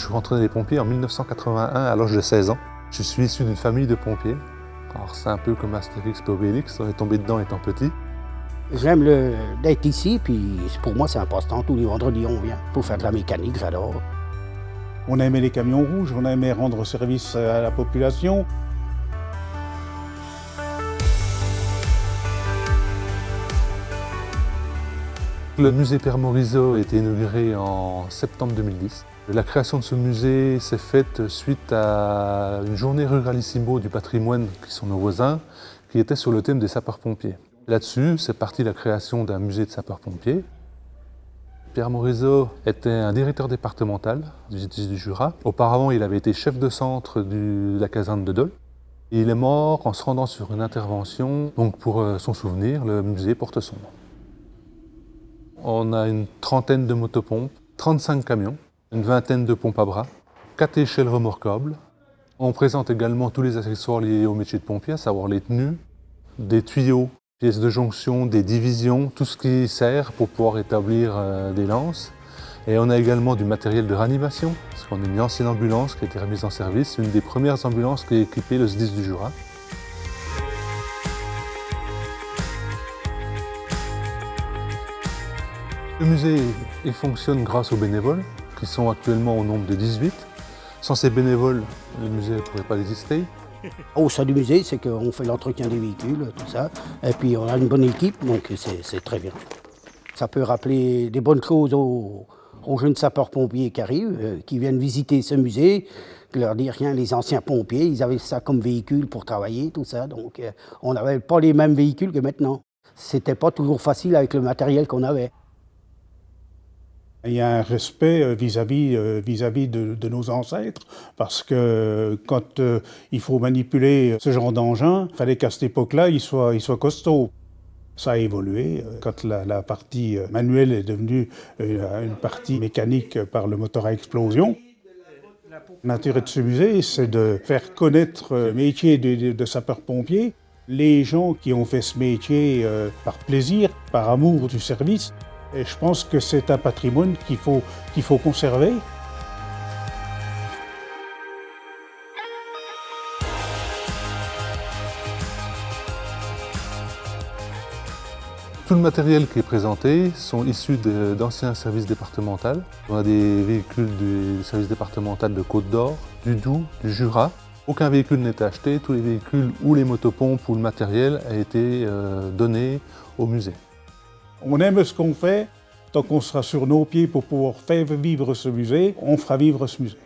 suis rentré dans les pompiers en 1981 à l'âge de 16 ans. Je suis issu d'une famille de pompiers. Alors c'est un peu comme Astérix et Obélix, on est tombé dedans étant petit. J'aime d'être ici, puis pour moi c'est un passe-temps. Tous les vendredis on vient pour faire de la mécanique, j'adore. On aimait les camions rouges, on aimait rendre service à la population. Le musée Père Morisot a été inauguré en septembre 2010. La création de ce musée s'est faite suite à une journée ruralissimo du patrimoine, qui sont nos voisins, qui était sur le thème des sapeurs-pompiers. Là-dessus, c'est parti la création d'un musée de sapeurs-pompiers. Pierre Morisot était un directeur départemental du Jura. Auparavant, il avait été chef de centre de la caserne de Dole. Il est mort en se rendant sur une intervention. Donc pour son souvenir, le musée porte son nom. On a une trentaine de motopompes, 35 camions, une vingtaine de pompes à bras, 4 échelles remorquables. On présente également tous les accessoires liés au métier de pompier, à savoir les tenues, des tuyaux, pièces de jonction, des divisions, tout ce qui sert pour pouvoir établir des lances. Et on a également du matériel de réanimation, parce qu'on a une ancienne ambulance qui a été remise en service, une des premières ambulances qui a équipé le SDIS du Jura. Le musée il fonctionne grâce aux bénévoles, qui sont actuellement au nombre de 18. Sans ces bénévoles, le musée ne pourrait pas exister. Au sein du musée, c'est qu'on fait l'entretien des véhicules, tout ça, et puis on a une bonne équipe, donc c'est très bien. Ça peut rappeler des bonnes choses aux jeunes sapeurs-pompiers qui arrivent, qui viennent visiter ce musée, leur dire, tiens, les anciens pompiers, ils avaient ça comme véhicule pour travailler, tout ça, donc on n'avait pas les mêmes véhicules que maintenant. C'était pas toujours facile avec le matériel qu'on avait. Il y a un respect vis-à-vis de nos ancêtres, parce que quand il faut manipuler ce genre d'engin, il fallait qu'à cette époque-là, il soit costaud. Ça a évolué. Quand la partie manuelle est devenue une partie mécanique par le moteur à explosion. L'intérêt de ce musée, c'est de faire connaître le métier de sapeur-pompier. Les gens qui ont fait ce métier par plaisir, par amour du service. Et je pense que c'est un patrimoine qu'il faut conserver. Tout le matériel qui est présenté sont issus d'anciens services départementaux. On a des véhicules du service départemental de Côte-d'Or, du Doubs, du Jura. Aucun véhicule n'est acheté, tous les véhicules ou les motopompes ou le matériel a été donné au musée. On aime ce qu'on fait, tant qu'on sera sur nos pieds pour pouvoir faire vivre ce musée, on fera vivre ce musée.